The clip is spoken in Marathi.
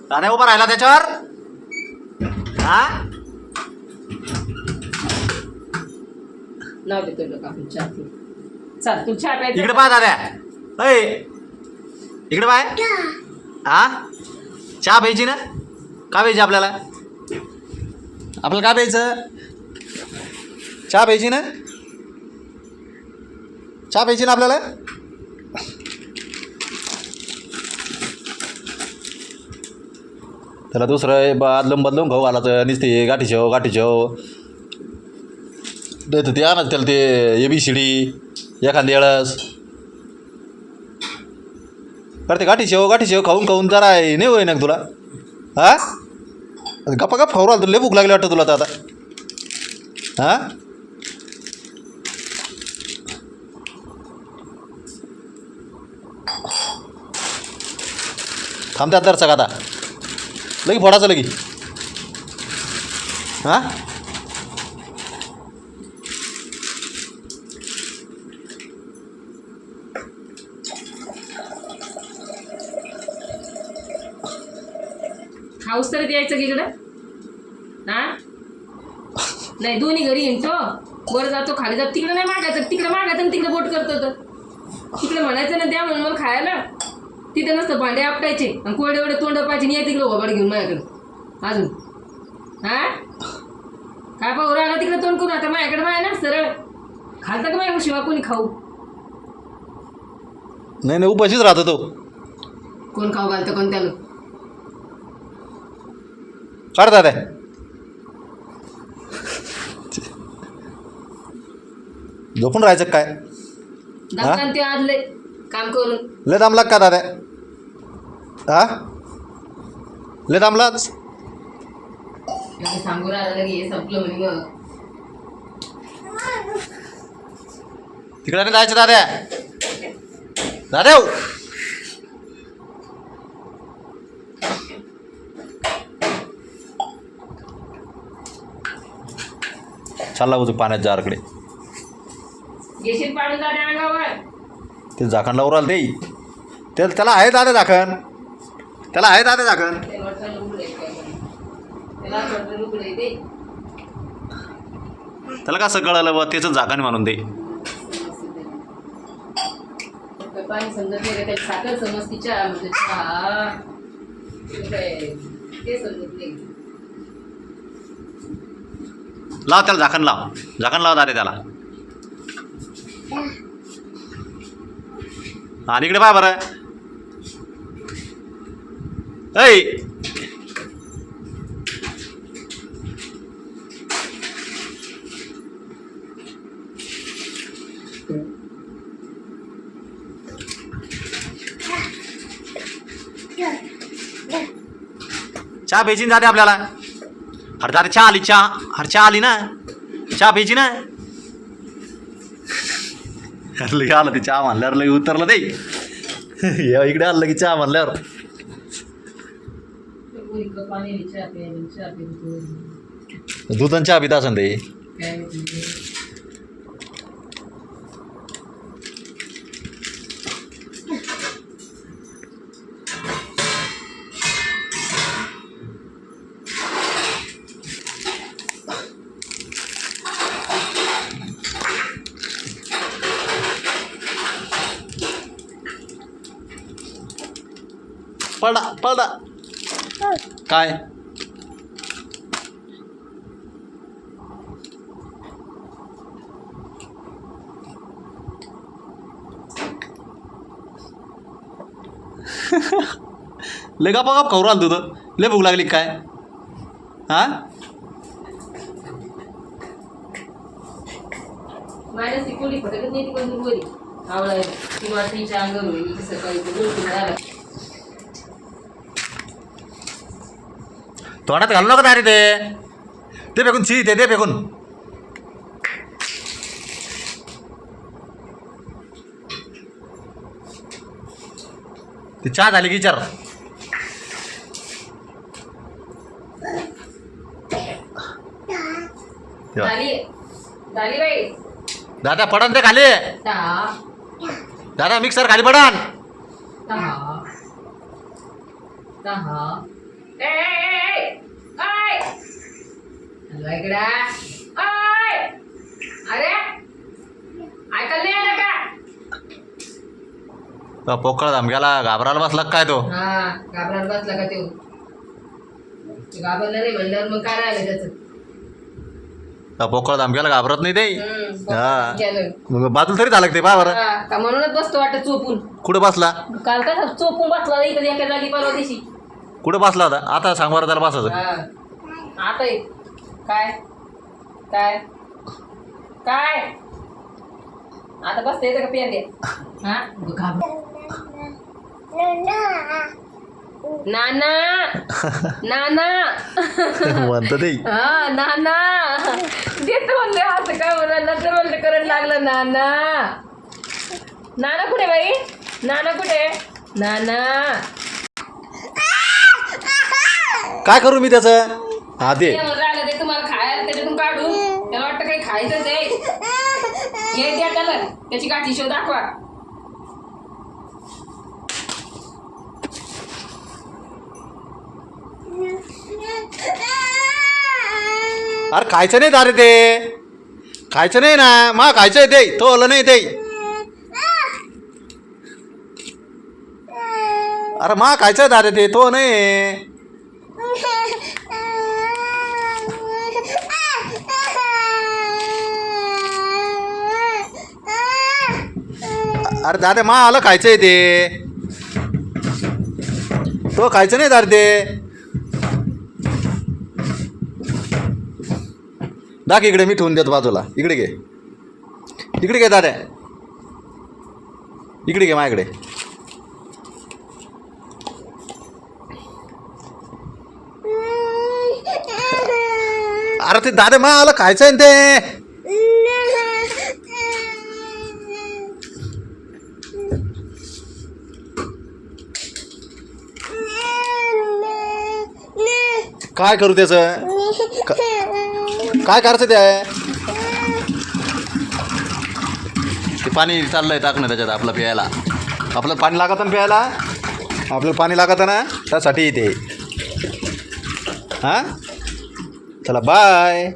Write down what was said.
दादा उभा राहिला त्याच्यावर. हा नाव देतोय लोक आपण चहा पिऊ. चल तू चहा प्यायचा. इकडे पाय दादा. अय इकडे पाय. हा चहा प्यायची ना. का प्यायची आपल्याला. आपल्याला का प्यायचं. चहा प्यायची ना. चहा प्यायची ना आपल्याला. त्याला दुसरं बदलून बदलून खाऊ घालायचं नुसते गाठी शेव गाठी शेव देतं ते आणत त्याला ते ABCD एखादी वेळस करते गाठी शेव खाऊन खाऊन जरा नाही होय ना तुला. हा गप्पा गप खाऊ राहिला तुला. लय भूक लागली वाटतं तुला तर आता. हां थांबत्यात दर्शक आता. लगी फोडायचं लगी. हां खाऊस तरी द्यायचं की इकडं. हा नाही दोन्ही घरी येईन तो. वर जातो खाली जातो. तिकडे नाही मागायचं. तिकडे मागायचं आणि तिकडे बोट करतो तर तिकडे म्हणायचं ना द्या म्हणून मला खायला. तिथे नसतं भांडे आपटायचे आणि कोरडे एवढे तोंड पाहिजे. या तिकडे ओबाड घेऊन माझ्याकडे अजून. हा काय पाहू राहिला तिकडे तोंड करून. आता माझ्याकडे माय ना सरळ खालता का माझ्या शिवा कोणी खाऊ. नाही नाही उपाशीच राहतो तो. कोण खाऊ घालतं कोण त्याला. काढ दादा. झोपून राहायचं काय. दत्तान ते आज लय काम करून लय दामला का दादा. हा लय दामलाच. सांगू राहिला की हे संपलं म्हणे. मग तिकडे नाही जायचं दादा. दादा चालला होतो पाण्यात जारकडे. घेशील पाडून जाते अंगावर. ते झाकण लावून राहिलं ते. त्याला आहे दादा झाकण. त्याला आहे दादा झाकण. त्याला कसं कळलं बा त्याचं झाकण म्हणून ते. पाणी समजत नाही रे. साखर समजती चहा म्हणजे चहा ते समजत नाही. लाव त्याला झाकण लाव. झाकण लाव दादा त्याला. आणि इकडे पाय बरं. ऐ चहा प्यायची ना दादा आपल्याला. अरे दादा चहा आली. चहा आली ना. चहा प्यायची ना. लगे आलं ते चहा म्हणल्यावर लगे उतरलं ते. इकडे आलं की चहा म्हणल्यावर. दूध आणि चहा पिता असं ते. पडा काय लय गप खाऊ राहिलं तुझं. लय भूक लागली काय. हा माझ्या सिकोली फटकत नाही. ती कोण दुर्वरी आवळा ती वाटणीच्या अंगावर सकाळी तोंडात घालू नका दारी ते फेकून ची ते फेकून. ती चहा झाली की विचार. दादा पडन ते खाली. दादा मिक्सर खाली पडन. इकडे अरे ऐकायला नाही आलं का? पोकळ धमक्याला घाबरायला बसला का काय तो? हा घाबरायला बसला का तो? घाबरला नाही म्हणल्यावर मग काय राहिलं त्याचं? पोकळ धमक्याला घाबरत नाही ते. हा केलं. मग बाजूला तरी झालं का ते पहा बरं. हा, का म्हणूनच बसतो वाटत चोपून. कुठं बसला? काल कसा चोपून बसला इकडे एका जागी परवा दिवशी. कुठं बसला होता? आता सांग बरं त्याला बसायचं. हा. आता ये. काय काय काय आता बसता येतं का पेन द्या? हा नाना नाना म्हणतं ते. हा नाना देतो म्हणले असं काय म्हणा नंतर म्हणलं करंट लागलं. नाना नाना कुठे बाई? नाना कुठे? नाना काय करू मी त्याचं? हा दे. ते म्हणून राहिलं ते तुम्हाला खायला त्याच्यातून काढून. त्याला वाटतं काही खायचं ते हे द्या त्याला त्याची गाठी शो दाखवा. अरे खायचं नाही दारे ते. खायचं नाही ना. मा खायचं आहे ते. तो आलं नाही ते. अरे मा खायचं आहे दारे ते. तो नाही. अरे दादा मा आलं खायचं आहे ते. तो खायचं नाही दारे ते. दाख इकडे मी ठेवून देतो बाजूला. इकडे घे. इकडे घे दादा. इकडे घे माझ्याकडे. अरे ते दादा मा आलं खायचं आहे ते. काय करू त्याचं? काय करायचं ते? ते पाणी चाललंय टाकणं त्याच्यात आपलं प्यायला. आपलं पाणी लागतं ना प्यायला. आपल्याला पाणी लागतं ना त्यासाठी इथे. हां चला बाय.